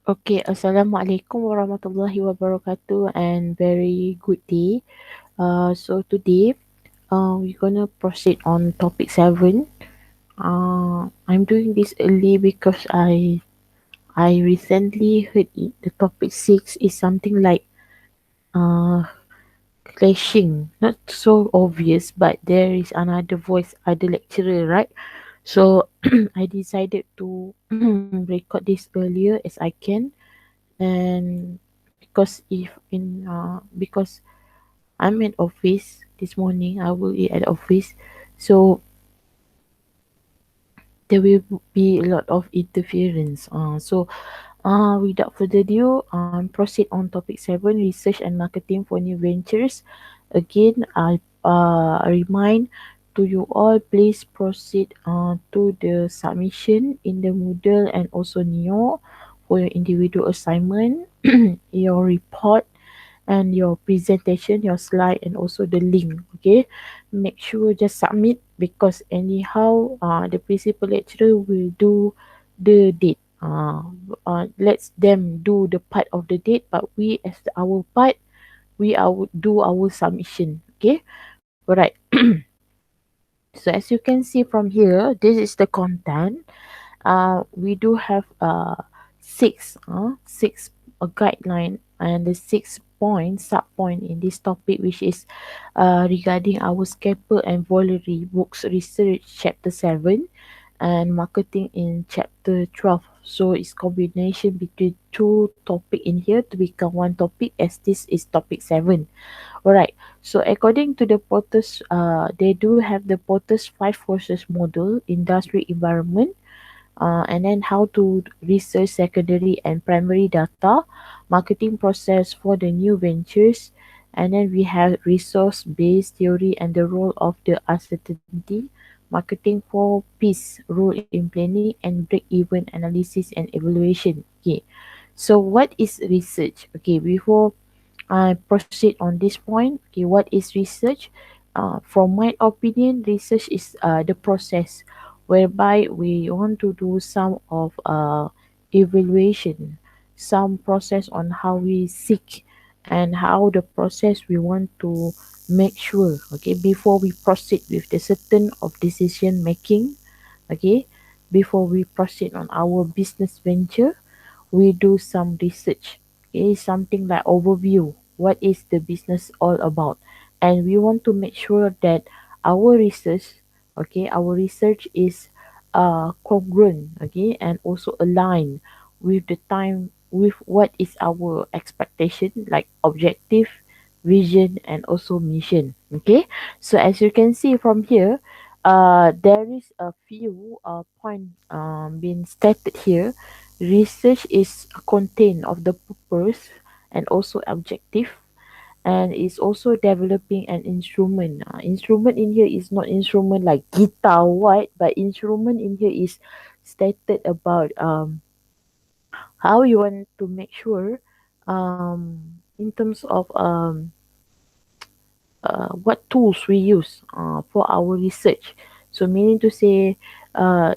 Okay, Assalamualaikum warahmatullahi wabarakatuh and very good day. So today, we're gonna proceed on topic 7. I'm doing this early because I recently heard the topic 6 is something like uh clashing, not so obvious, but there is another voice, other lecturer, right? So I decided to record this earlier as I can, and because I'm at office this morning, I will be at office, so there will be a lot of interference. Without further ado, proceed on topic 7: research and marketing for new ventures. Again, I remind to you all, please proceed to the submission in the Moodle and also Neo for your individual assignment, your report, and your presentation, your slide, and also the link. Okay, make sure just submit, because anyhow, the principal lecturer will do the date. Let them do the part of the date, but we, as our part, we do our submission. Okay, alright. So as you can see from here, this is the content. We do have six guideline and the 6 point sub point in this topic, which is regarding our scalpel and voluntary books research chapter 7 and marketing in chapter 12. So it's combination between two topic in here to become one topic, as this is topic 7. Alright, so according to the Potus, they do have the Potus 5 courses model, industry environment, and then how to research secondary and primary data, marketing process for the new ventures, and then we have resource based theory and the role of the uncertainty, marketing for peace, role in planning, and break even analysis and evaluation. Okay, so what is research? Okay, before I proceed on this point, okay, what is research? From my opinion, research is the process whereby we want to do some of evaluation, some process on how we seek and how the process we want to make sure, okay, before we proceed with the certain of decision making, okay, before we proceed on our business venture, we do some research. Okay, something like overview. What is the business all about? And we want to make sure that our research, okay, our research is congruent, okay, and also aligned with the time, with what is our expectation, like objective, vision, and also mission. Okay, so as you can see from here, there is a few point being stated here. Research is content of the purpose and also objective, and is also developing an instrument. Instrument in here is not instrument like guitar, what, but instrument in here is stated about how you want to make sure in terms of what tools we use for our research. So meaning to say,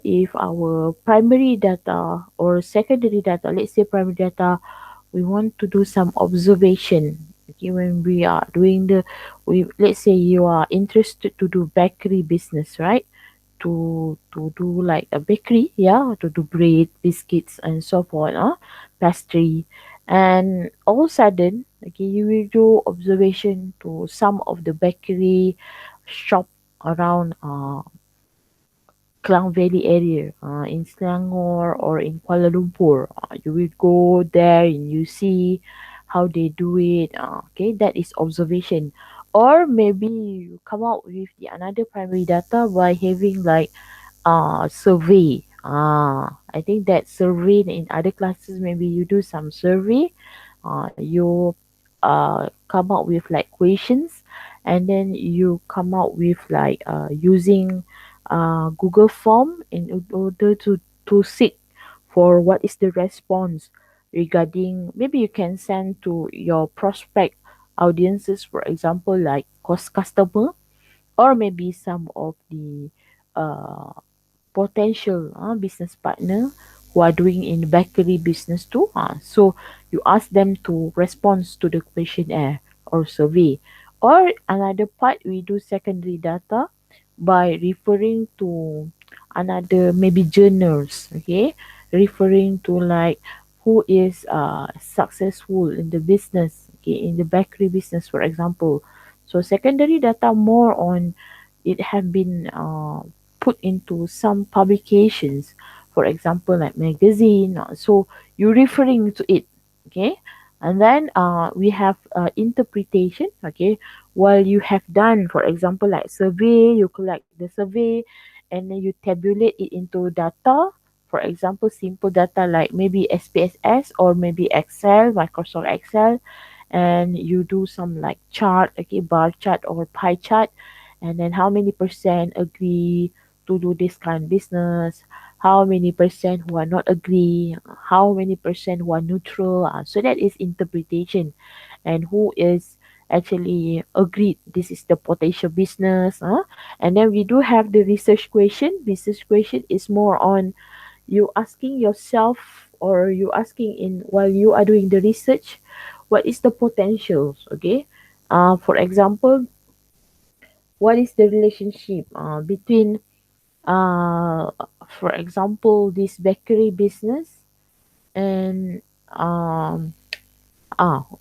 if our primary data or secondary data, let's say primary data, we want to do some observation. Okay, when we are doing we, let's say you are interested to do bakery business, right? To do like a bakery, yeah, to do bread, biscuits, and so forth, pastry, and all of a sudden, okay, you will do observation to some of the bakery shop around Klang Valley area, in Selangor or in Kuala Lumpur. You will go there and you see how they do it. Okay, that is observation. Or maybe you come out with the another primary data by having like survey. I think that survey in other classes, maybe you do some survey. You come out with like questions, and then you come out with like using Google form in order to seek for what is the response regarding. Maybe you can send to your prospect audiences, for example, like cost customer, or maybe some of the uh potential business partner who are doing in bakery business too. So you ask them to respond to the questionnaire or survey. Or another part, we do secondary data by referring to another maybe journals, okay, referring to like who is successful in the business, okay, in the bakery business, for example. So secondary data more on it have been put into some publications, for example, like magazine. So you're referring to it, okay? And then we have interpretation, okay? While you have done, for example, like survey, you collect the survey and then you tabulate it into data. For example, simple data like maybe SPSS or maybe Excel, Microsoft Excel, and you do some like chart, okay, bar chart or pie chart, and then how many percent agree to do this kind of business, how many percent who are not agree, how many percent who are neutral. So that is interpretation, and who is actually agreed this is the potential business. And then we do have the research question. Research question is more on you asking yourself, or you asking in while you are doing the research, what is the potentials, okay? For example, what is the relationship between uh, for example, this bakery business and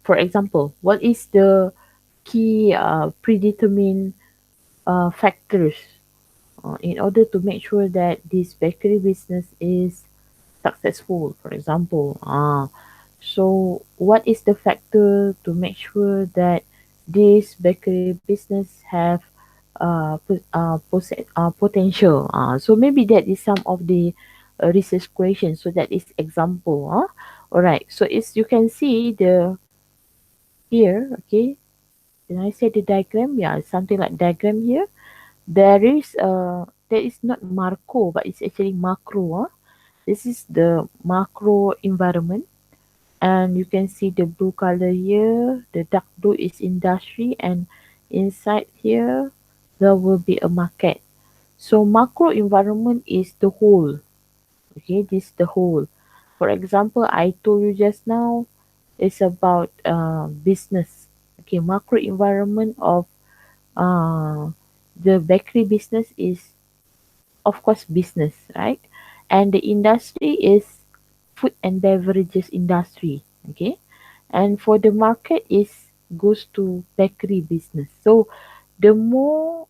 for example, what is the key predetermined factors in order to make sure that this bakery business is successful, for example. So what is the factor to make sure that this bakery business have potential? So maybe that is some of the research questions. So that is example. All right. So as you can see the here, okay. When I say the diagram, yeah, it's something like diagram here. There is not Marco, but it's actually macro. This is the macro environment, and you can see the blue color here. The dark blue is industry, and inside here there will be a market. So macro environment is the whole. Okay, this is the whole. For example, I told you just now it's about business. Okay, macro environment of uh, the bakery business is of course business, right? And the industry is food and beverages industry, okay? And for the market is goes to bakery business. So the more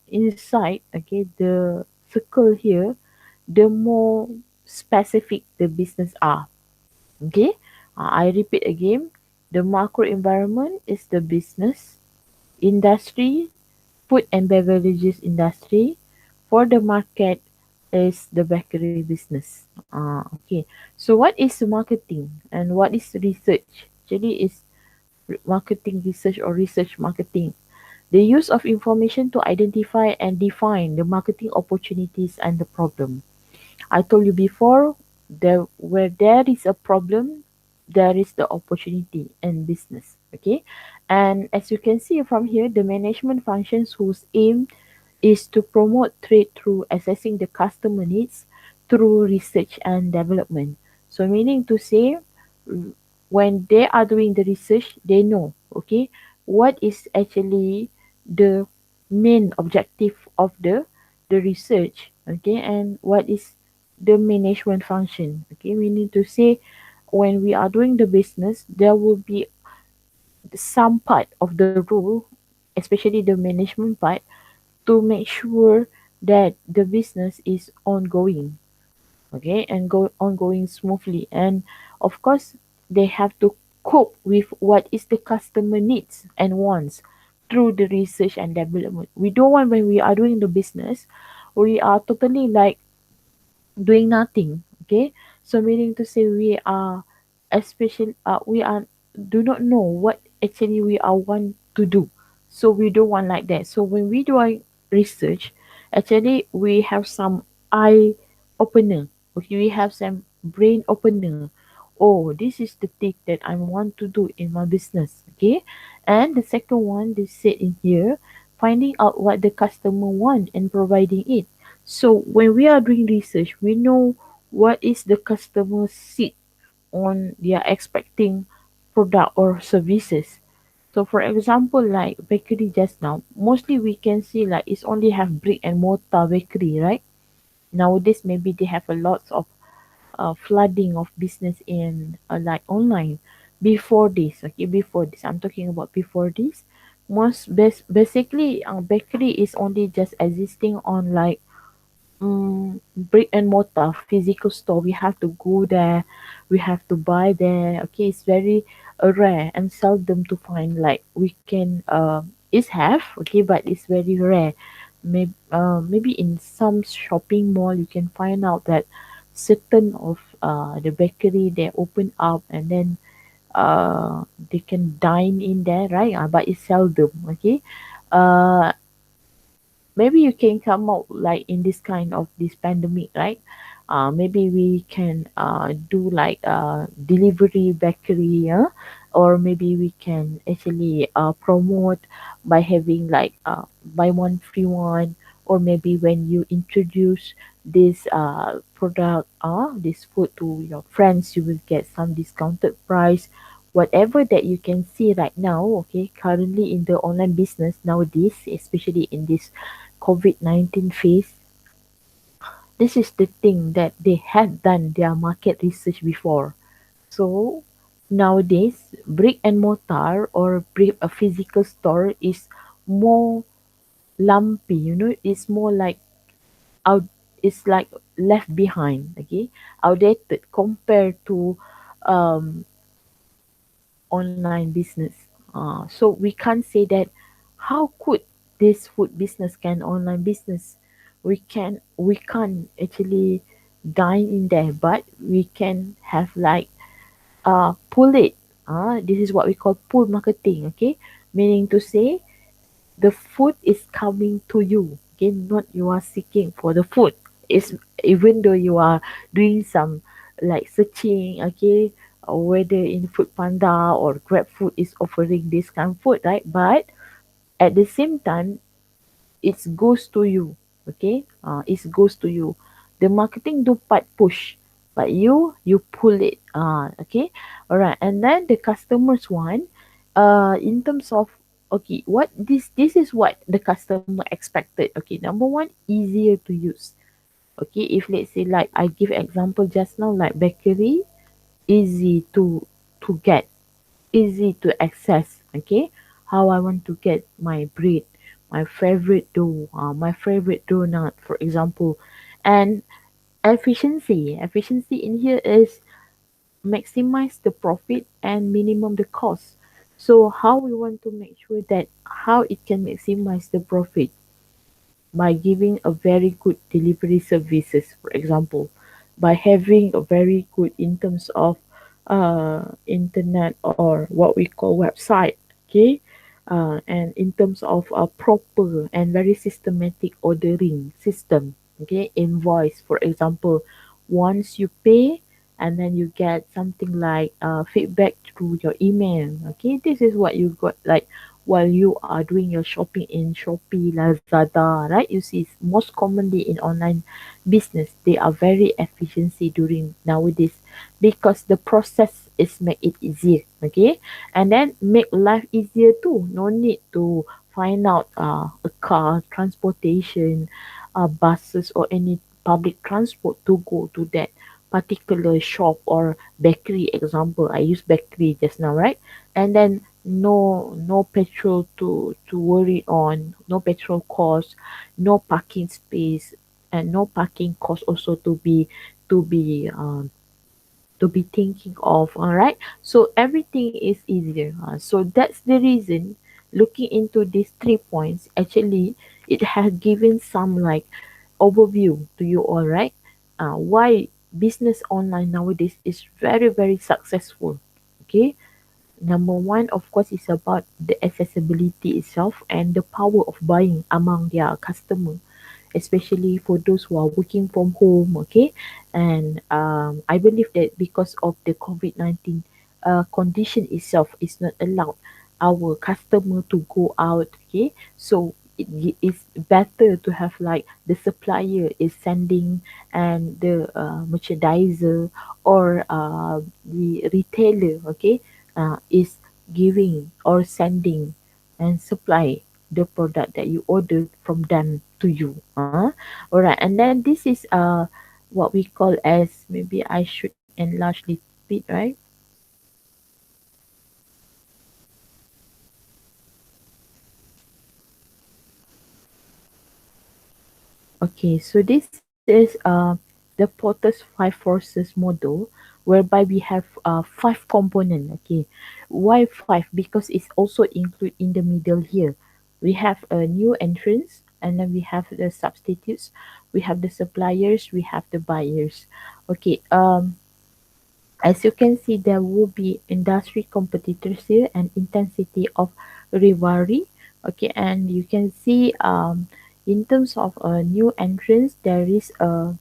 inside, okay, the circle here, the more specific the business are, okay? I repeat again, the macro environment is the business, industry, food and beverages industry. For the market is the bakery business. Okay. So what is marketing and what is research? Actually, is marketing research or research marketing. The use of information to identify and define the marketing opportunities and the problem. I told you before, there where there is a problem, there is the opportunity in business. Okay, and as you can see from here, the management functions whose aim is to promote trade through assessing the customer needs through research and development. So meaning to say, when they are doing the research, they know, okay, what is actually the main objective of the research, okay, and what is the management function. Okay, we need to say when we are doing the business, there will be some part of the rule, especially the management part, to make sure that the business is ongoing, okay, and go ongoing smoothly. And of course, they have to cope with what is the customer needs and wants through the research and development. We don't want when we are doing the business, we are totally like doing nothing, okay? So meaning to say we are especially we are do not know what actually we are want to do, so we don't want like that. So when we do our research, actually we have some eye opener, okay, we have some brain opener. Oh, this is the thing that I want to do in my business, okay? And the second one they said in here, finding out what the customer want and providing it. So when we are doing research, we know what is the customer seek on their expecting product or services. So for example, like bakery just now, mostly we can see like it's only have brick and mortar bakery, right? Nowadays maybe they have a lot of flooding of business in like online. Before this, okay, before this, I'm talking about before this. Basically, bakery is only just existing on like brick and mortar physical store. We have to go there, we have to buy there. Okay, it's very rare and seldom to find. Like we can is have, okay, but it's very rare. Maybe in some shopping mall you can find out that certain of the bakery they open up, and then they can dine in there, right? But it's seldom. Okay, uh maybe you can come out like in this kind of this pandemic, right? Maybe we can do like delivery bakery, yeah? Or maybe we can actually promote by having like buy one free one, or maybe when you introduce this product, this food to your friends, you will get some discounted price. Whatever that you can see right now, okay, currently in the online business nowadays, especially in this COVID-19 phase, this is the thing that they had done their market research before. So nowadays, brick and mortar or brick a physical store is more lumpy, it's more like out, it's like left behind, okay, outdated compared to um online business. So we can't say that how could this food business can online business. We can't actually dine in there, but we can have like pull it. This is what we call pull marketing. Okay, meaning to say the food is coming to you. Okay, not you are seeking for the food. It's even though you are doing some like searching, okay, or whether in Food Panda or Grab Food is offering this kind of food, right? But at the same time, it goes to you. Okay, it goes to you. The marketing do part push, but you pull it. Okay, all right. And then the customers want, in terms of, okay, what this is what the customer expected. Okay, number one, easier to use. Okay, if let's say like I give example just now, like bakery, easy to get, easy to access. Okay, how I want to get my bread, my favorite dough, my favorite donut, for example. And efficiency in here is maximize the profit and minimum the cost. So how we want to make sure that how it can maximize the profit by giving a very good delivery services, for example, by having a very good in terms of internet or what we call website, okay, and in terms of a proper and very systematic ordering system, okay, invoice, for example, once you pay and then you get something like feedback through your email. Okay, this is what you got like while you are doing your shopping in Shopee, Lazada, right? You see, most commonly in online business, they are very efficiency during nowadays because the process is make it easier, okay? And then make life easier too. No need to find out a car, transportation, buses or any public transport to go to that particular shop or bakery. Example, I use bakery just now, right? And then no petrol to worry on, no petrol cost, no parking space, and no parking cost also to be thinking of. All right, so everything is easier. So that's the reason, looking into these 3 points, actually it has given some like overview to you all, right? Why business online nowadays is very very successful. Okay, number one, of course, is about the accessibility itself and the power of buying among their customer, especially for those who are working from home. Okay, and I believe that because of the COVID-19 condition itself is not allowed our customer to go out. Okay, so it's better to have like the supplier is sending and the merchandiser or the retailer, okay, is giving or sending and supply the product that you ordered from them to you. All right, and then this is what we call as, maybe I should enlarge little bit, right? Okay, so this is the Potus five forces model, whereby we have five component. Okay, why five? Because it's also include in the middle here. We have a new entrance, and then we have the substitutes, we have the suppliers, we have the buyers. Okay, as you can see, there will be industry competitors here and intensity of rivalry. Okay, and you can see in terms of a new entrance, there is a,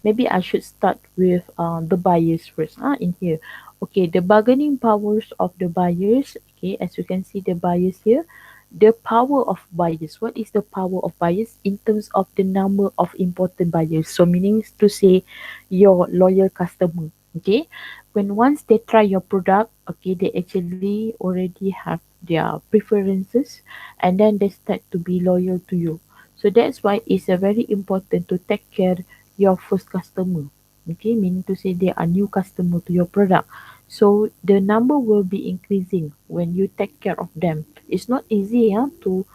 maybe I should start with the buyers first in here. Okay, the bargaining powers of the buyers. Okay, as you can see the buyers here. The power of buyers. What is the power of buyers in terms of the number of important buyers? So meaning to say your loyal customer. Okay, when once they try your product, okay, they actually already have their preferences, and then they start to be loyal to you. So that's why it's a very important to take care your first customer. Okay, meaning to say they are new customer to your product. So the number will be increasing when you take care of them. It's not easy to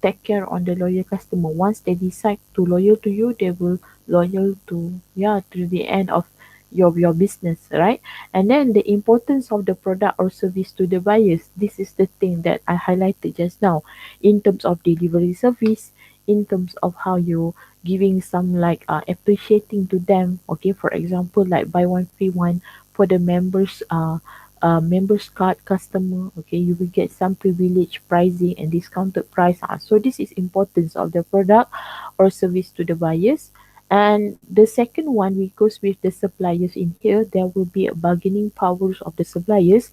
take care on the loyal customer. Once they decide to loyal to you, they will loyal to, yeah, to the end of your business, right? And then the importance of the product or service to the buyers. This is the thing that I highlighted just now, in terms of delivery service, in terms of how you giving some like appreciating to them. Okay, for example, like buy one free one for the members card customer. Okay, you will get some privilege pricing and discounted price. So this is importance of the product or service to the buyers. And the second one, we goes with the suppliers in here. There will be a bargaining powers of the suppliers,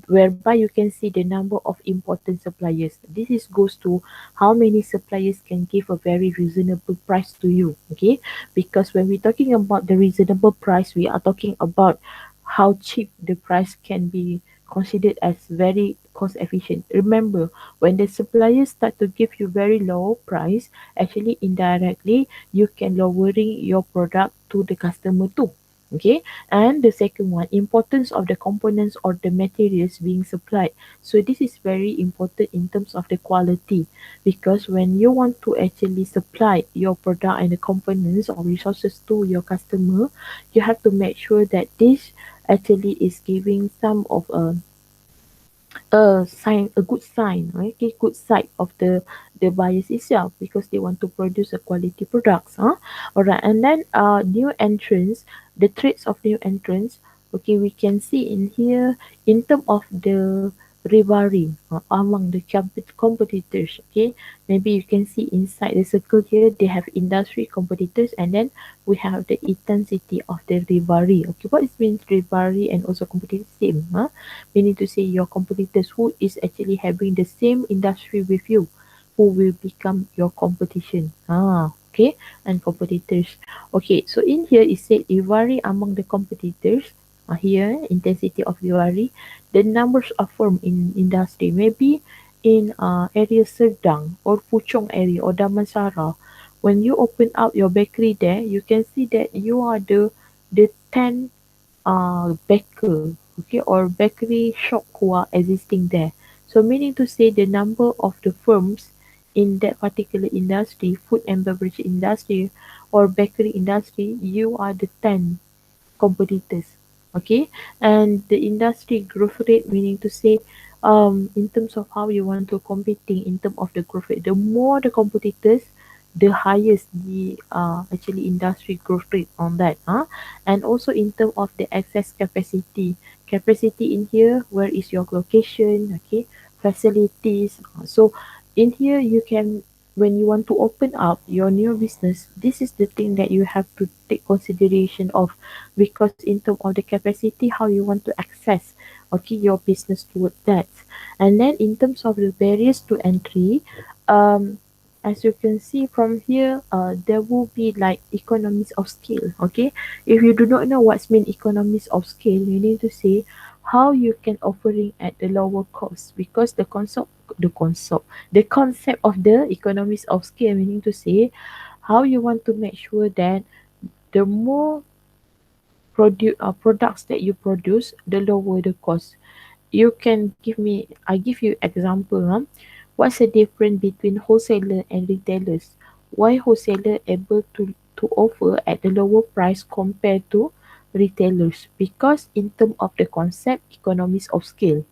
whereby you can see the number of important suppliers. This is goes to how many suppliers can give a very reasonable price to you. Okay, because when we're talking about the reasonable price, we are talking about how cheap the price can be considered as very cost efficient. Remember, when the suppliers start to give you very low price, actually indirectly you can lowering your product to the customer too. Okay, and the second one, importance of the components or the materials being supplied. So this is very important in terms of the quality, because when you want to actually supply your product and the components or resources to your customer, you have to make sure that this actually is giving some of a sign, a good sign, right? Okay, good side of the buyers itself, because they want to produce a quality products. All right, and then new entrants, the traits of new entrants. Okay, we can see in here in term of the rivalry among the competitors. Okay, maybe you can see inside the circle here they have industry competitors, and then we have the intensity of the rivalry. Okay, what is means rivalry and also competitive? Same, meaning to say your competitors who is actually having the same industry with you, who will become your competition. Okay, and competitors. Okay, so in here it said it vary among the competitors. Here intensity of rivalry, the numbers of firm in industry, maybe in area Serdang or Puchong area or Damansara. When you open up your bakery there, you can see that you are the 10 baker, okay, or bakery shop who are existing there. So meaning to say the number of the firms in that particular industry, food and beverage industry or bakery industry, you are the 10 competitors. Okay, and the industry growth rate, meaning to say in terms of how you want to competing in terms of the growth rate, the more the competitors, the highest the actually industry growth rate on that. And also in terms of the access capacity in here, where is your location? Okay, facilities. So in here you can, when you want to open up your new business, this is the thing that you have to take consideration of, because in terms of the capacity, how you want to access, okay, your business toward that. And then in terms of the barriers to entry, um as you can see from here, there will be like economies of scale. Okay, if you do not know what's mean economies of scale, you need to say how you can offering at the lower cost, because the concept of the economies of scale meaning to say how you want to make sure that the more products that you produce, the lower the cost. You can give me, I give you example. What's the difference between wholesaler and retailers? Why wholesaler able to offer at the lower price compared to retailers? Because in terms of the concept economies of scale,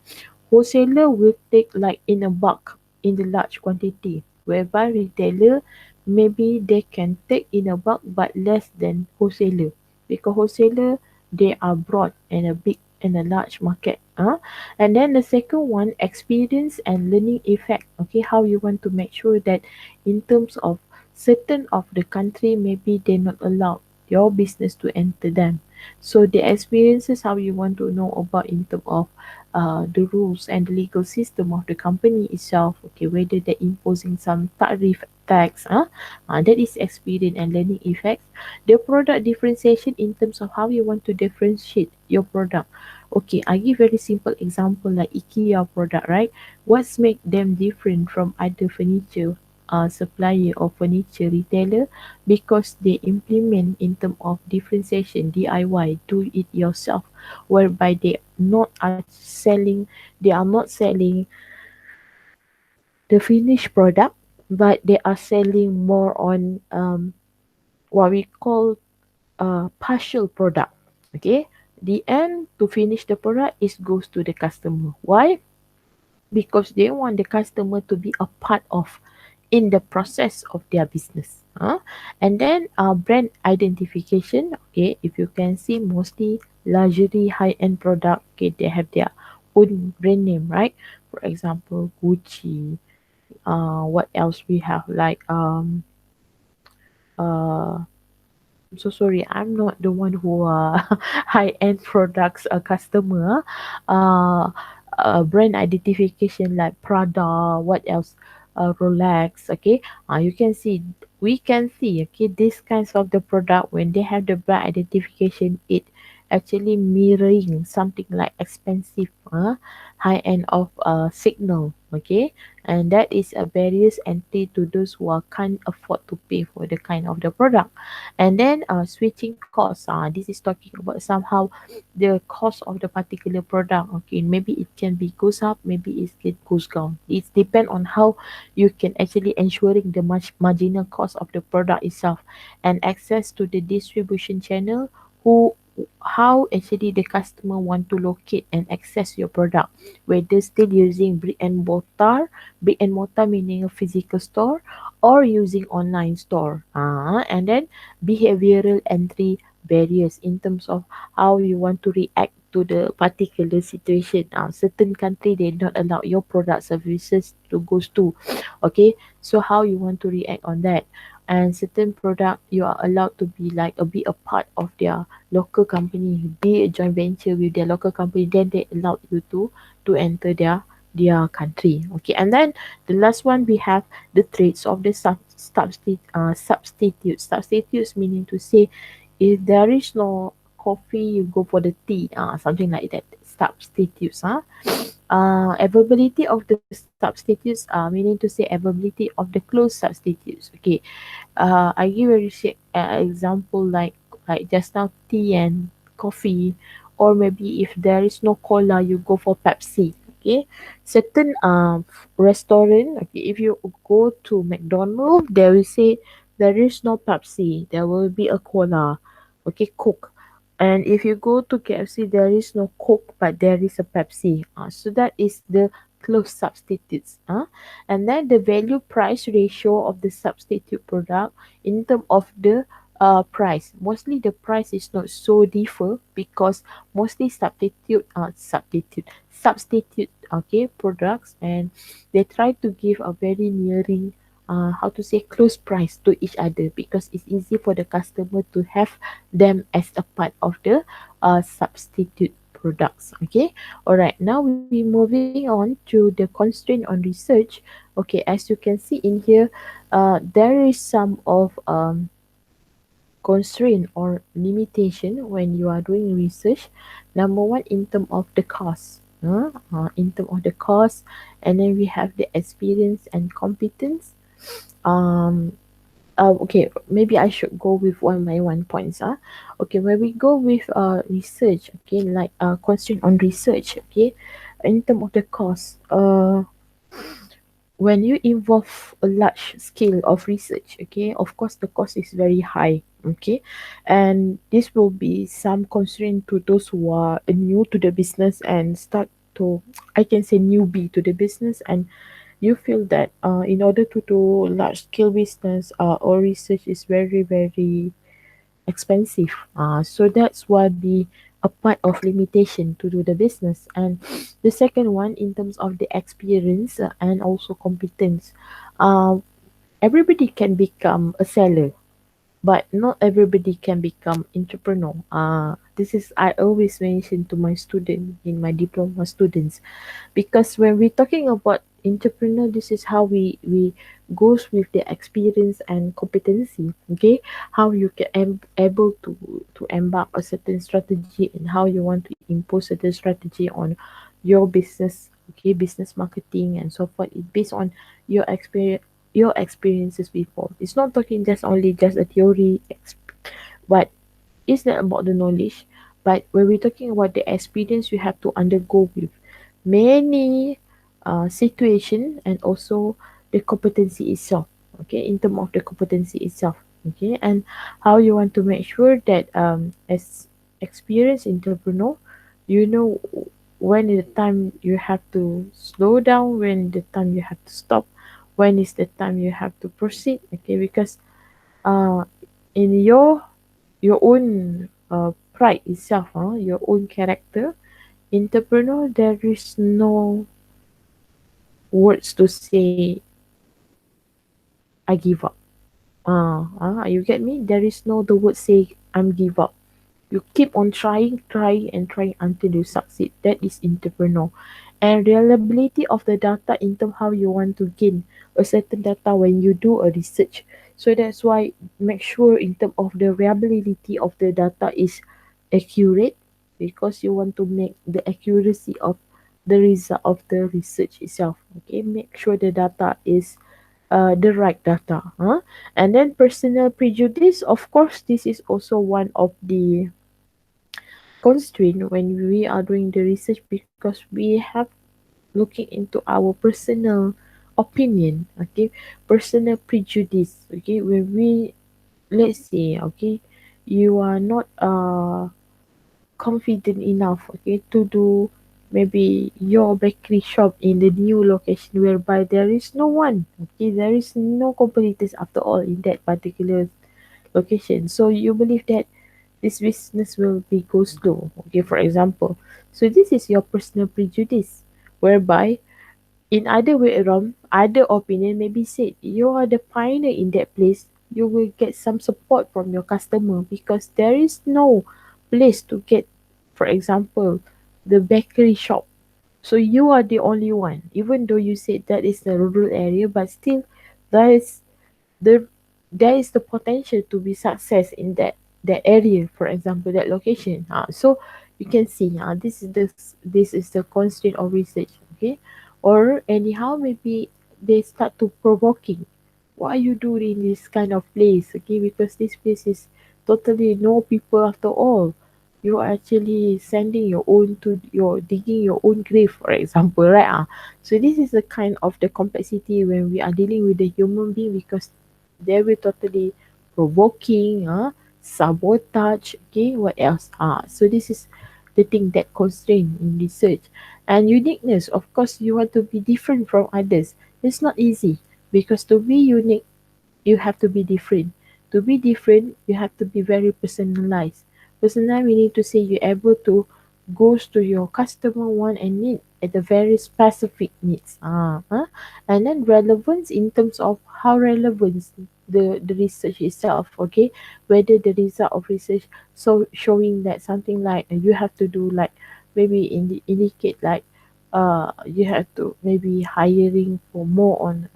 wholesaler will take like in a bulk in the large quantity, whereby retailer maybe they can take in a bulk but less than wholesaler, because wholesaler they are broad and a big and a large market. And then the second one, experience and learning effect. Okay, how you want to make sure that in terms of certain of the country maybe they not allow your business to enter them. So the experiences how you want to know about in terms of the rules and the legal system of the company itself. Okay, whether they're imposing some tariff tax, that is experience and learning effects. The product differentiation in terms of how you want to differentiate your product. Okay, I give very simple example like IKEA product, right? What's make them different from other furniture supplier or furniture retailer? Because they implement in term of differentiation, DIY, do it yourself, whereby they are not selling the finished product, but they are selling more on what we call partial product. Okay, the end to finish the product is goes to the customer. Why? Because they want the customer to be a part of in the process of their business. And then brand identification. Okay, if you can see mostly luxury high-end product, okay, they have their own brand name, right? For example, Gucci. What else we have like uh I'm so sorry, I'm not the one who high-end products customer. Uh, Brand identification like Prada, what else? Rolex. Okay. You can see, we can see. Okay, these kinds of the product when they have the brand identification, it actually mirroring something like expensive, high-end of signal. Okay, and that is a barriers entry to those who are can't afford to pay for the kind of the product. And then switching costs, this is talking about somehow the cost of the particular product. Okay, maybe it can be goes up, maybe it goes down. It depends on how you can actually ensuring the much marginal cost of the product itself, and access to the distribution channel, who how actually the customer want to locate and access your product, whether still using brick and mortar meaning a physical store, or using online store. And then behavioral entry barriers in terms of how you want to react to the particular situation. Certain country they not allow your product services to goes to. Okay, so how you want to react on that? And certain product you are allowed to be like a be a part of their local company, be a joint venture with their local company, then they allow you to enter their country. Okay, and then the last one we have the traits of the substitutes. Substitutes meaning to say if there is no coffee, you go for the tea, something like that. Substitutes, availability of the substitutes, meaning to say availability of the close substitutes. Okay, I give a example like just now tea and coffee, or maybe if there is no cola, you go for Pepsi. Okay, certain restaurant. Okay, if you go to McDonald's, they will say there is no Pepsi, there will be a cola. Okay, Coke. And if you go to KFC, there is no Coke, but there is a Pepsi. So that is the close substitutes. And then the value price ratio of the substitute product in terms of the price. Mostly the price is not so differ, because mostly substitute okay products, and they try to give a very nearing how to say close price to each other, because it's easy for the customer to have them as a part of the substitute products. Okay, all right, now we moving on to the constraint on research. Okay, as you can see in here, there is some of constraint or limitation when you are doing research. Number one, in term of the cost, in term of the cost, and then we have the experience and competence. um okay, maybe I should go with one by one points. Okay, when we go with research, okay, like constraint on research, okay, in term of the cost, when you involve a large scale of research, okay, of course the cost is very high. Okay, and this will be some constraint to those who are new to the business and start to, I can say, newbie to the business, and you feel that in order to do large scale business or research is very very expensive. So that's what be a part of limitation to do the business. And the second one, in terms of the experience and also competence, uh, everybody can become a seller, but not everybody can become entrepreneur. This is I always mention to my student in my diploma students, because when we're talking about entrepreneur, this is how we goes with the experience and competency. Okay, how you can able to embark a certain strategy and how you want to impose certain strategy on your business. Okay, business marketing and so forth. It based on your experience, your experiences before. It's not talking just only just a theory but it's not about the knowledge, but when we're talking about the experience, you have to undergo with many situation and also the competency itself. Okay, in terms of the competency itself. Okay, and how you want to make sure that as experienced entrepreneur, you know when is the time you have to slow down, when the time you have to stop, when is the time you have to proceed. Okay, because uh in your own pride itself, your own character, entrepreneur, there is no words to say I give up. You get me? There is no the word say I'm give up. You keep on trying and trying until you succeed. That is entrepreneur. And reliability of the data in terms how you want to gain a certain data when you do a research. So that's why make sure in terms of the reliability of the data is accurate, because you want to make the accuracy of the result of the research itself. Okay, make sure the data is the right data. And then personal prejudice, of course, this is also one of the constraint when we are doing the research, because we have looking into our personal opinion. Okay, personal prejudice. Okay, when we, let's say, okay, you are not confident enough, okay, to do maybe your bakery shop in the new location whereby there is no one, okay, there is no competitors after all in that particular location. So you believe that this business will be go slow. Okay, for example. So this is your personal prejudice, whereby in other way around, other opinion may be said, you are the pioneer in that place. You will get some support from your customer because there is no place to get, for example, the bakery shop. So you are the only one, even though you said that is a rural area, but still there is the there is the potential to be success in that area, for example that location. So you can see, this is the constraint of research. Okay, or anyhow maybe they start to provoking, why you do in this kind of place. Okay, because this place is totally no people after all. You are actually sending your own to your digging your own grave, for example, right? So this is the kind of the complexity when we are dealing with the human being, because they will totally provoking, sabotage. Okay, what else? So this is the thing that constraint in research. And uniqueness, of course, you want to be different from others. It's not easy, because to be unique, you have to be different. To be different, you have to be very personalized. Personal meaning to say you're able to goes to your customer want and need at the very specific needs. And then relevance in terms of how relevant the research itself. Okay, whether the result of research so showing that something like you have to do like maybe indicate like you have to maybe hiring for more on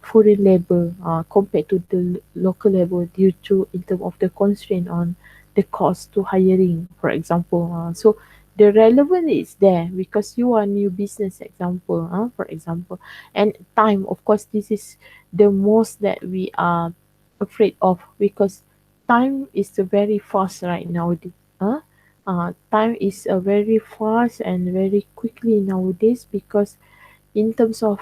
foreign labor compared to the local labor due to in terms of the constraint on the cost to hiring, for example. So the relevant is there because you are new business example, for example, and time. Of course, this is the most that we are afraid of because time is very fast right now. Time is very fast and very quickly nowadays because in terms of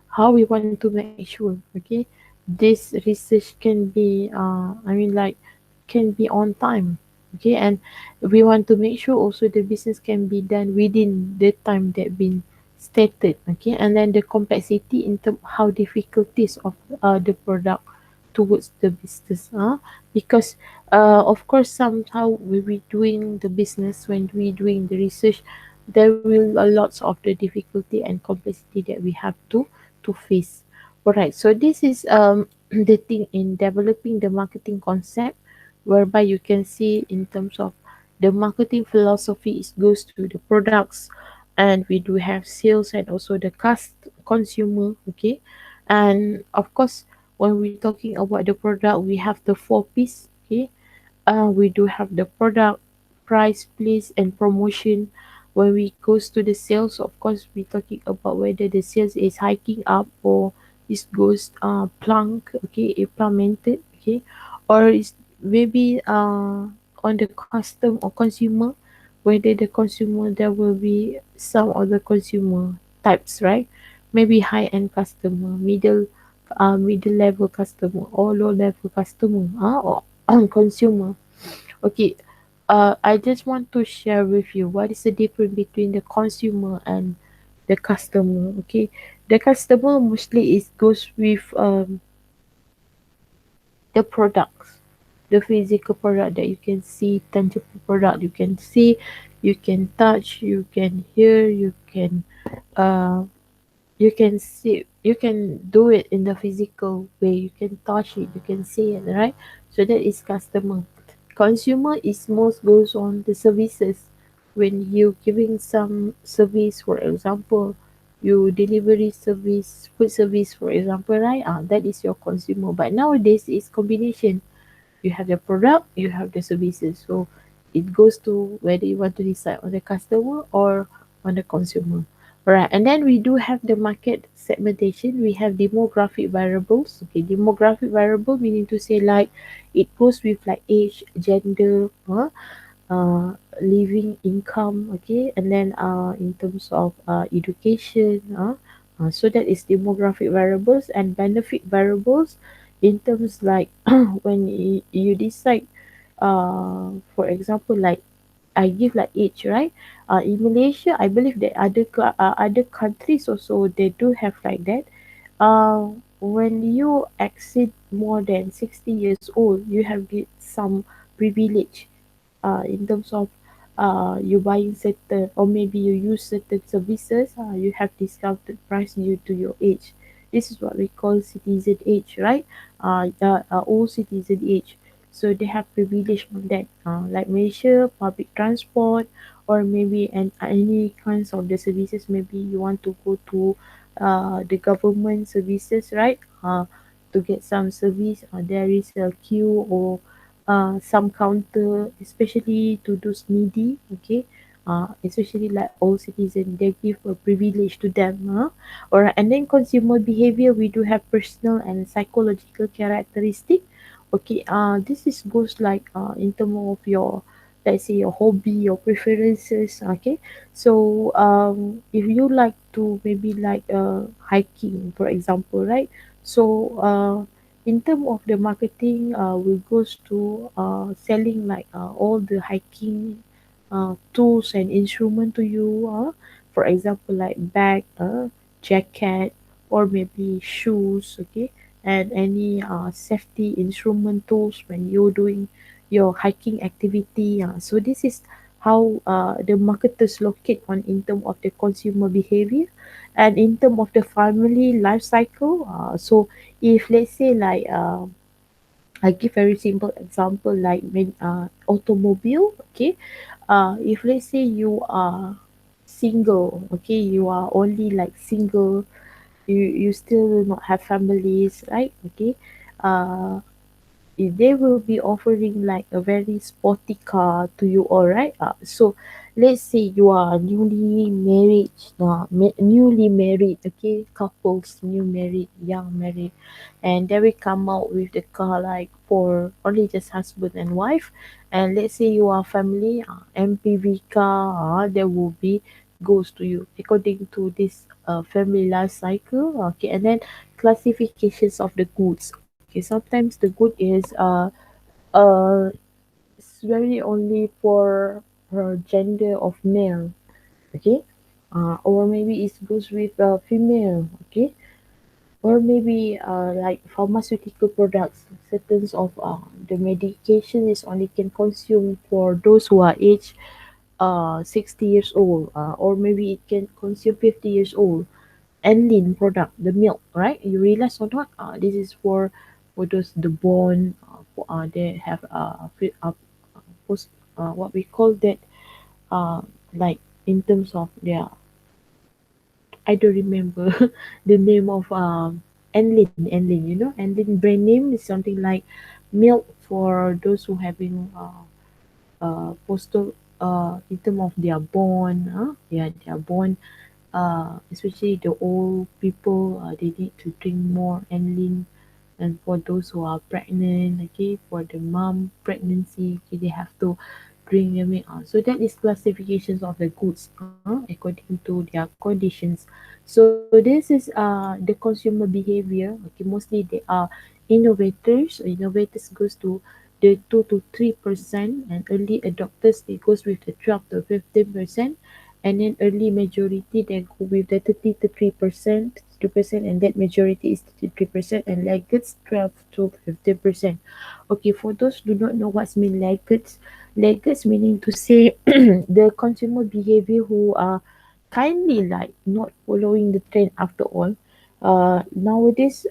how we want to make sure, okay, this research can be can be on time, okay, and we want to make sure also the business can be done within the time that been stated, okay, and then the complexity in terms how difficulties of the product towards the business, because of course somehow when we doing the business, when we doing the research, there will a lots of the difficulty and complexity that we have to face. Alright, so this is the thing in developing the marketing concept, whereby you can see in terms of the marketing philosophy is goes to the products, and we do have sales and also the consumer, okay, and of course when we're talking about the product, we have the four piece, okay, we do have the product, price, place, and promotion. When we goes to the sales, of course, we're talking about whether the sales is hiking up or is goes plunk, okay, implemented, okay, or is maybe on the custom or consumer, whether the consumer there will be some other consumer types, right? Maybe high end customer, middle level customer, or low level customer, or consumer. Okay, I just want to share with you what is the difference between the consumer and the customer. Okay, the customer mostly is goes with the products, the physical product that you can see, tangible product you can see, you can touch, you can hear, uh, you can see, you can do it in the physical way, you can touch it, you can see it, right? So that is customer. Consumer is most goes on the services. When you giving some service, for example, you delivery service, food service, for example, right? That is your consumer. But nowadays it's combination. You have the product, you have the services. So it goes to whether you want to decide on the customer or on the consumer. Alright, and then we do have the market segmentation. We have demographic variables. Okay, demographic variable meaning to say like it goes with like age, gender, living income, okay, and then in terms of education, so that is demographic variables and benefit variables in terms like when you decide, for example, like I give like age, right? In Malaysia, I believe that other countries also they do have like that. When you exceed more than 60 years old, you have get some privilege in terms of you buying certain or maybe you use certain services, you have discounted price due to your age. This is what we call citizen age, right? Old citizen age. So they have privilege on that, like Malaysia, public transport, or maybe any kinds of the services. Maybe you want to go to the government services, right? To get some service, there is a queue or some counter, especially to those needy, okay, especially like old citizen, they give a privilege to them, alright. And then consumer behavior, we do have personal and psychological characteristic, okay. This is goes like in terms of your, let's say, your hobby, your preferences, okay. So if you like to maybe like hiking, for example, right? So in terms of the marketing, we goes to selling like all the hiking tools and instrument to you. For example, like bag, jacket, or maybe shoes. Okay, and any safety instrument tools when you're doing your hiking activity. So this is how the marketers locate on in terms of the consumer behavior, and in terms of the family life cycle. So if let's say like I give very simple example like when automobile. Okay, if let's say you are single, okay, you are only like single, you still do not have families, right? Okay, uh they will be offering like a very sporty car to you, all right? So let's say you are newly married, okay, couples, new married, young married, and they will come out with the car like for only just husband and wife. And let's say you are family, MPV car, there will be goes to you according to this family life cycle. Okay, and then classifications of the goods. Okay, sometimes the good is uh it's very only for gender of male. Okay, or maybe it goes with female. Okay, or maybe like pharmaceutical products, certain of the medication is only can consume for those who are age 60 years old, or maybe it can consume 50 years old. And lean product, the milk, right? You realize or not? This is for those the bone. They have post, what we call that, uh, like in terms of their, I don't remember the name of Enlin, you know, Enlin brand name is something like milk for those who having postal in terms of their bone, yeah, their bone, especially the old people, they need to drink more and lean. And for those who are pregnant, okay, for the mom pregnancy, okay, they have to drink the milk. So that is classifications of the goods, according to their conditions. So this is the consumer behavior. Okay, mostly they are innovators. Innovators goes to the 2 to 3%, and early adopters it goes with the 12 to 15%, and then early majority they go with the 30 to 3%, 2%, and that majority is 33%, and laggards 12 to 15%. Okay, for those do not know what's mean laggards, laggards meaning to say the consumer behavior who are kindly like not following the trend after all. Nowadays,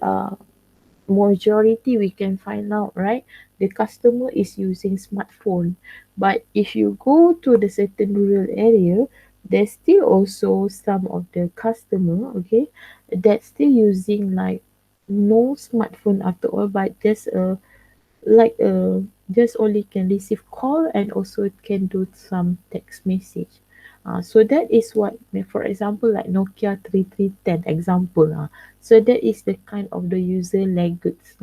majority we can find out, right, the customer is using smartphone. But if you go to the certain rural area, there's still also some of the customer, okay, that's still using like no smartphone after all, but just like just only can receive call and also can do some text message. So that is what, for example, like Nokia 3310 example. So that is the kind of the user laggards.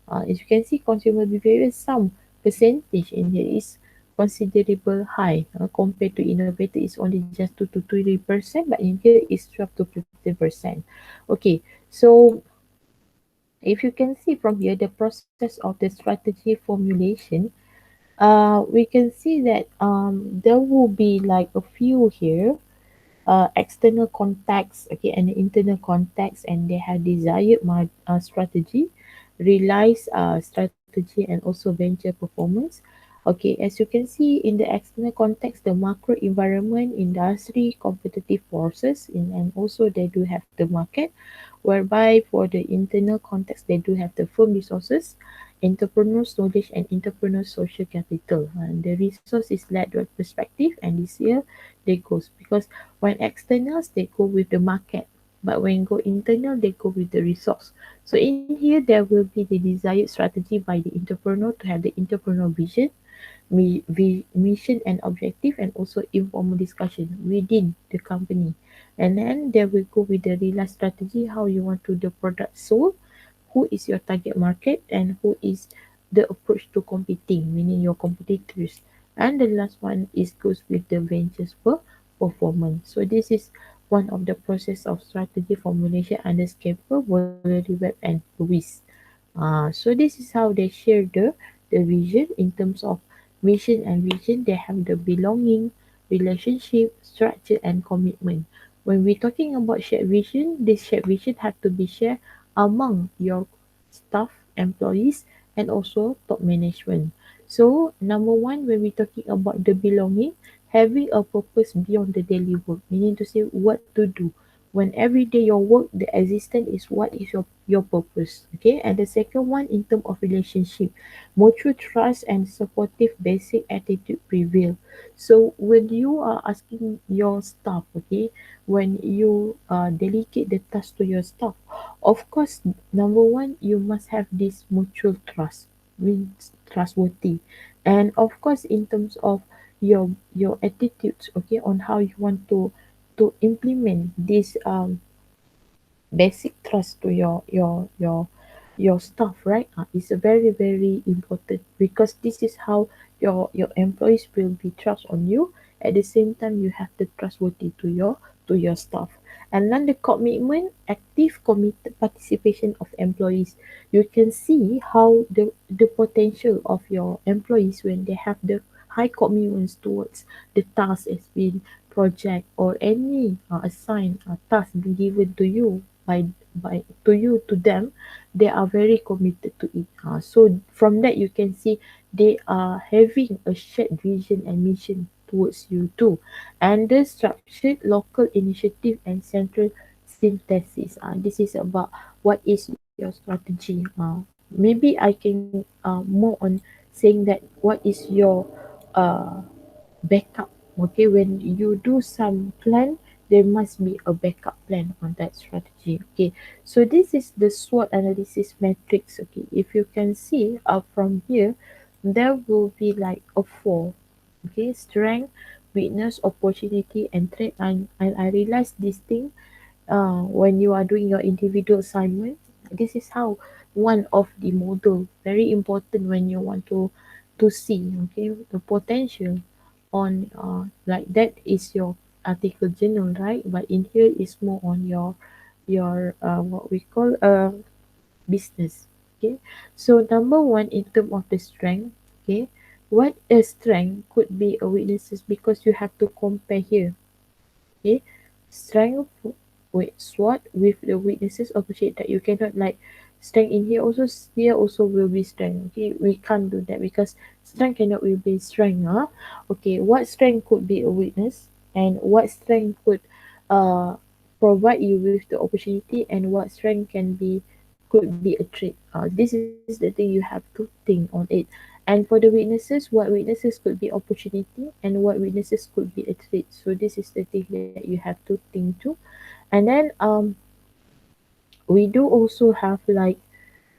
As you can see, consumer behavior, some percentage in here is considerable high, compared to innovator is only just 2 to 3%, but in here is 12 to 15%. Okay, so if you can see from here the process of the strategy formulation, we can see that there will be like a few here, external contacts, okay, and internal contacts, and they have desired strategy, realize strategy, and also venture performance. Okay, as you can see in the external context, the macro environment, industry, competitive forces, and also they do have the market, whereby for the internal context, they do have the firm resources, entrepreneurs knowledge, and entrepreneurs social capital. And the resource is led with perspective, and this year they goes because when externals they go with the market, but when go internal they go with the resource. So in here there will be the desired strategy by the entrepreneur to have the entrepreneur vision, mission and objective, and also informal discussion within the company. And then they will go with the real strategy, how you want to the product sold, who is your target market, and who is the approach to competing, meaning your competitors. And the last one is goes with the ventures for performance. So this is one of the process of strategy formulation under Scalper, Valerie Web, and Lewis. So this is how they share the vision in terms of mission and vision. They have the belonging, relationship, structure, and commitment. When we're talking about shared vision, this shared vision have to be shared among your staff, employees, and also top management. So number one, when we're talking about the belonging, having a purpose beyond the daily work, meaning to say what to do, when every day your work, the existence is what is your purpose. Okay, and the second one in terms of relationship, mutual trust and supportive basic attitude prevail. So when you are asking your staff, okay, when you delegate the task to your staff, of course, number one, you must have this mutual trust, means trustworthy, and of course, in terms of your attitudes, okay, on how you want to implement this basic trust to your staff, right? It's a very very important, because this is how your employees will be trust on you. At the same time, you have the trustworthy to your staff. And then the commitment, active committed participation of employees. You can see how the potential of your employees when they have the high commitments towards the task has been project or any assigned task being given to you by to you to them, they are very committed to it. So from that you can see they are having a shared vision and mission towards you too. And the structured local initiative and central synthesis. This is about what is your strategy. Maybe I can more on saying that what is your uh, backup. Okay, when you do some plan, there must be a backup plan on that strategy. Okay, so this is the SWOT analysis matrix. Okay, if you can see from here, there will be like a four. Okay, strength, weakness, opportunity, and threat. And I realized this thing when you are doing your individual assignment. This is how one of the model very important when you want to see, okay, the potential on like that is your article journal, right? But in here is more on your what we call business. Okay, so number one in term of the strength. Okay, what a strength could be a weaknesses, because you have to compare here. Okay, strength with SWOT with the weaknesses associated, that you cannot like strength in here also, here also will be strength. Okay, we can't do that because strength cannot will be strength. Okay, what strength could be a weakness, and what strength could uh provide you with the opportunity, and what strength could be a trait. This is the thing you have to think on it. And for the weaknesses, what weaknesses could be opportunity, and what weaknesses could be a trait. So this is the thing that you have to think too. And then we do also have like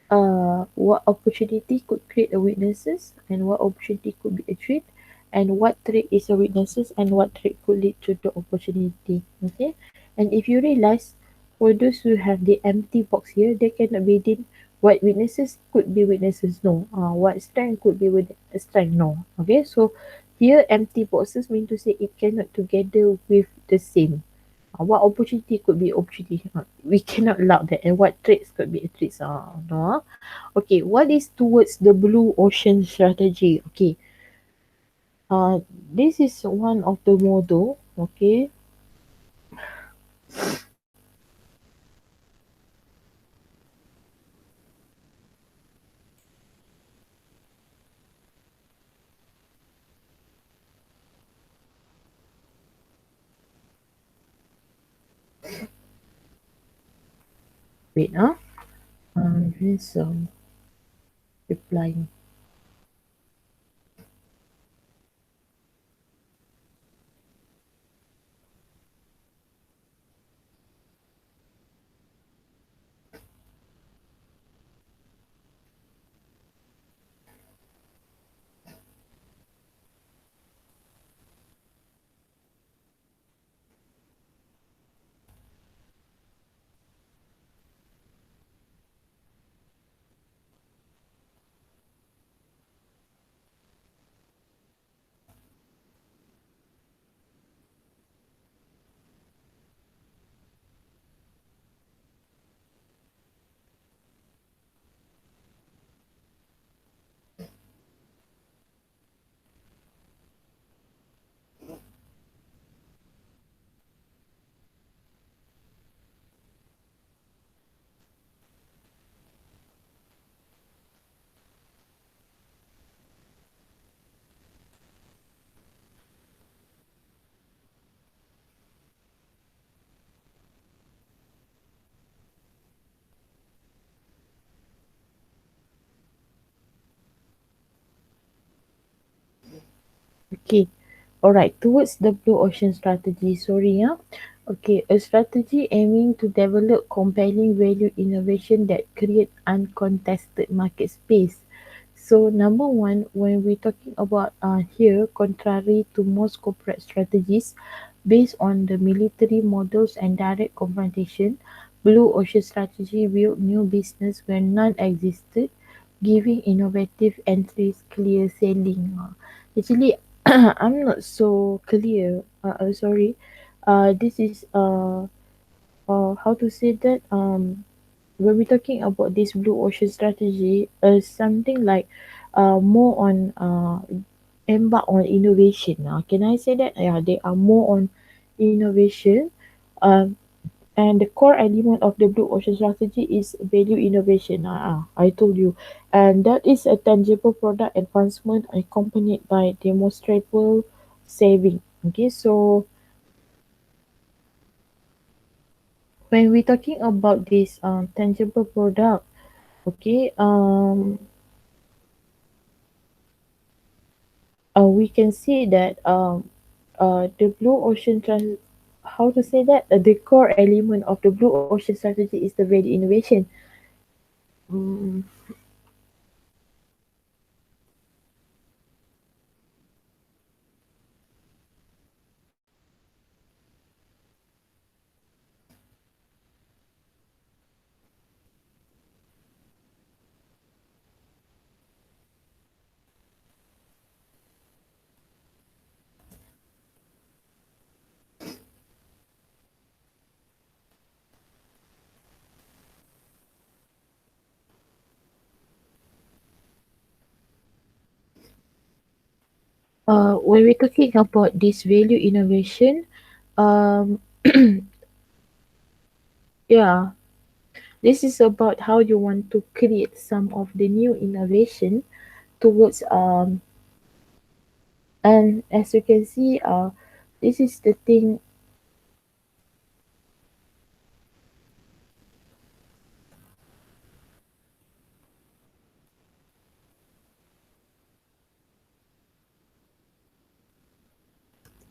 what opportunity could create a weaknesses, and what opportunity could be a trait, and what trait is a weaknesses, and what trait could lead to the opportunity. Okay, and if you realize, for those who have the empty box here, they cannot be in what weaknesses could be weaknesses, no. What strength could be with strength, no. Okay, so here empty boxes mean to say it cannot together with the same. What opportunity could be opportunity? We cannot allow that. And what traits could be a traits? No. Okay, what is towards the blue ocean strategy? Okay, uh, this is one of the model. Okay, wait, this replying. Okay. All right. Towards the blue ocean strategy. Sorry, yeah. Okay. A strategy aiming to develop compelling value innovation that create uncontested market space. So number one, when we're talking about here, contrary to most corporate strategies based on the military models and direct confrontation, blue ocean strategy built new business where none existed, giving innovative entries clear sailing. Actually, I'm not so clear. Sorry. This is how to say that when we're talking about this blue ocean strategy, something like more on embark on innovation. Can I say that? Yeah, they are more on innovation. Um, and the core element of the blue ocean strategy is value innovation. I told you, and that is a tangible product advancement accompanied by demonstrable saving. Okay, so when we're talking about this tangible product, okay, we can see that the blue ocean how to say that the core element of the blue ocean strategy is the value innovation. Mm, when we're talking about this value innovation, um, yeah, this is about how you want to create some of the new innovation towards and as you can see this is the thing.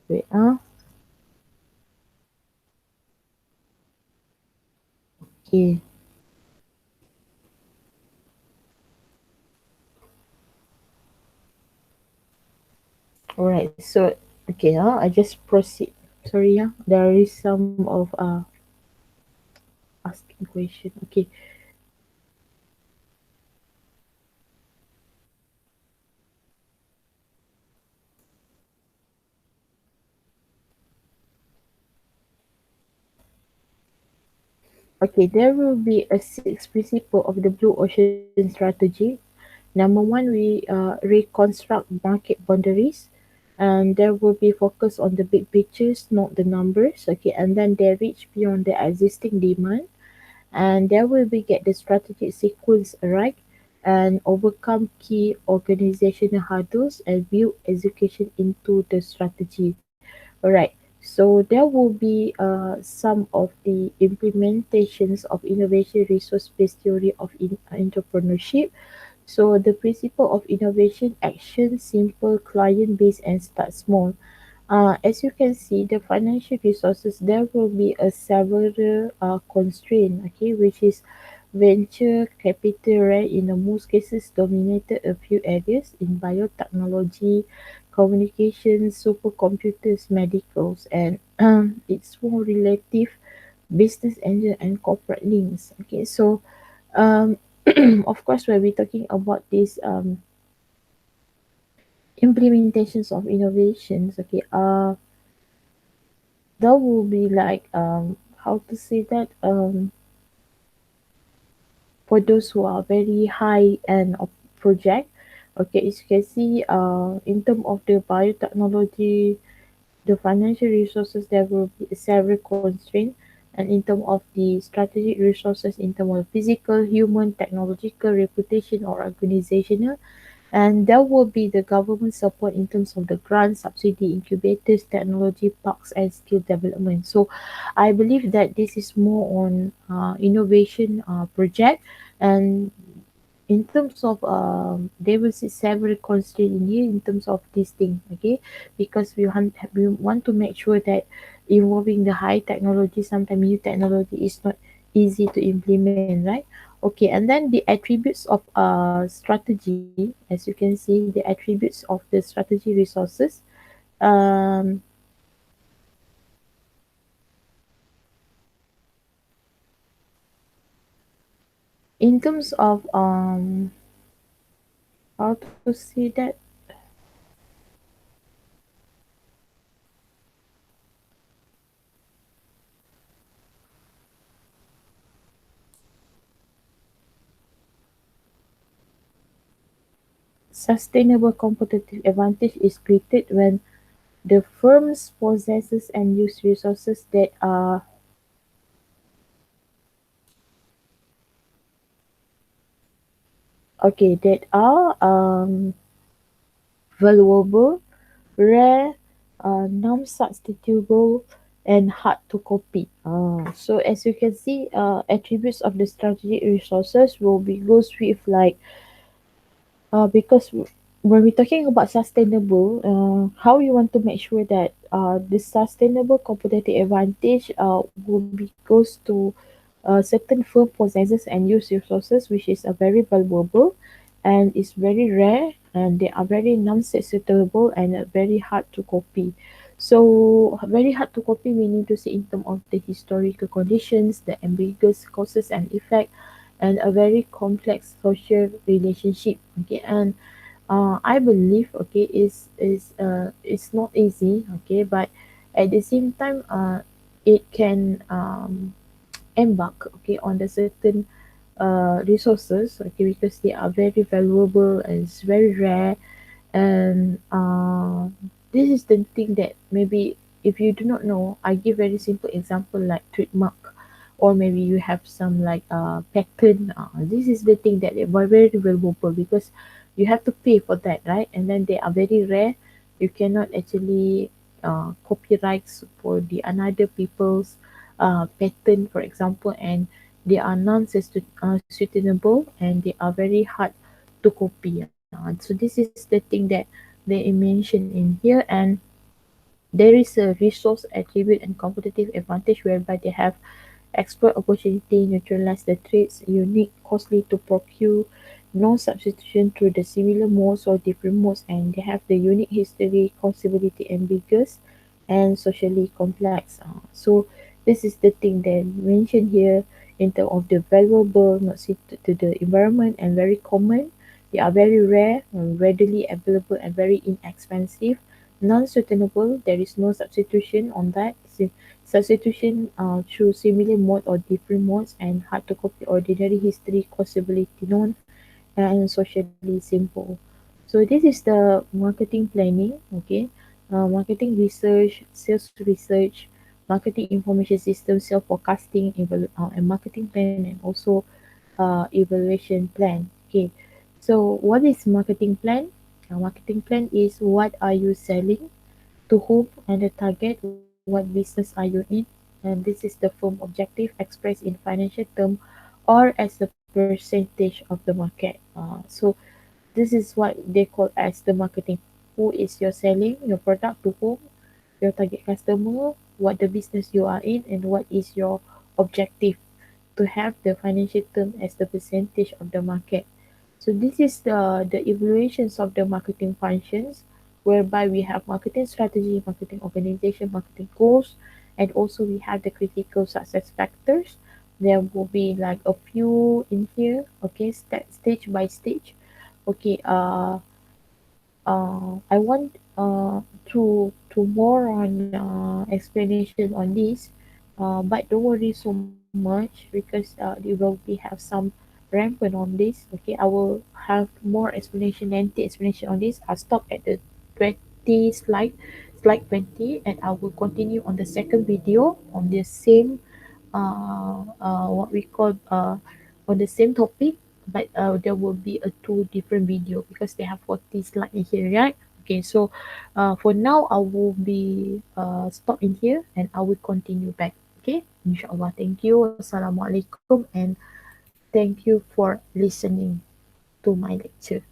Wait, okay, all right, so okay, I just proceed. Sorry, there is some of asking question. Okay, okay, there will be a six principle of the blue ocean strategy. Number one, we reconstruct market boundaries, and there will be focus on the big pictures, not the numbers. Okay, and then they reach beyond the existing demand, and there will be get the strategic sequence right, and overcome key organizational hurdles and build execution into the strategy. Alright, so there will be some of the implementations of innovation resource-based theory of entrepreneurship. So the principle of innovation, action, simple, client-based, and start small. As you can see, the financial resources, there will be a several constraint, okay, which is venture capital, right? In the most cases, dominated a few areas in biotechnology, communications, supercomputers, medicals, and it's more relative business angel and corporate links. Okay, so um, of course, when we're talking about this implementations of innovations, okay, that will be like how to say that for those who are very high end of project, okay, as you can see in terms of the biotechnology, the financial resources, there will be several constraints, and in terms of the strategic resources, in terms of physical, human, technological, reputation, or organizational, and there will be the government support in terms of the grant, subsidy, incubators, technology parks, and skill development. So I believe that this is more on innovation project, and in terms of there will see several constraints in here in terms of this thing, okay, because we want to make sure that involving the high technology, sometimes new technology is not easy to implement, right? Okay, and then the attributes of strategy, as you can see, the attributes of the strategy resources. um in terms of how to say that, sustainable competitive advantage is created when the firms possesses and use resources that are valuable, rare, non-substitutable, and hard to copy. So as you can see, attributes of the strategic resources will be goes with like because when we're talking about sustainable, how you want to make sure that the sustainable competitive advantage will be goes to certain firm possesses and use resources which is very valuable and is very rare, and they are very non-suitable and very hard to copy. So very hard to copy, we need to see in terms of the historical conditions, the ambiguous causes and effect, and a very complex social relationship. Okay, and I believe okay is it's not easy. Okay, but at the same time, it can embark okay on the certain resources, okay, because they are very valuable and it's very rare. And this is the thing that maybe if you do not know, I give very simple example like trademark, or maybe you have some like patent. This is the thing that they are very valuable because you have to pay for that, right? And then they are very rare. You cannot actually copyrights for the another people's patent, for example, and they are non-sustainable and they are very hard to copy. So this is the thing that they mention in here. And there is a resource attribute and competitive advantage whereby they have exploit opportunity, neutralize the traits, unique, costly to procure, no substitution through the similar modes or different modes, and they have the unique history, conceivability, ambiguous, and socially complex. So this is the thing they mentioned here in terms of the valuable, not suited to the environment, and very common. They are very rare, readily available, and very inexpensive. Non-sustainable, there is no substitution on that. Substitution through similar mode or different modes, and hard to copy, ordinary history, possibility known, and socially simple. So this is the marketing planning, okay, marketing research, sales research, marketing information system, self forecasting, and marketing plan, and also evaluation plan. Okay, so what is marketing plan? A marketing plan is what are you selling, to whom and the target, what business are you in, and this is the firm objective expressed in financial term or as a percentage of the market. So this is what they call as the marketing. Who is your selling your product, to whom, your target customer, what the business you are in, and what is your objective, to have the financial term as the percentage of the market. So this is the evaluations of the marketing functions, whereby we have marketing strategy, marketing organization, marketing goals, and also we have the critical success factors. There will be like a few in here, okay, stage by stage. Okay, I want to more on explanation on this, but don't worry so much because you will be have some rampant on this. Okay, I will have more explanation, lengthy explanation on this. I'll stop at the 20 slide 20, and I will continue on the second video on the same what we call on the same topic, but there will be a two different video because they have 40 slide in here, right? Okay, so for now I will be stop in here and I will continue back. Okay, inshallah. Thank you. Assalamualaikum, and thank you for listening. to my lecture.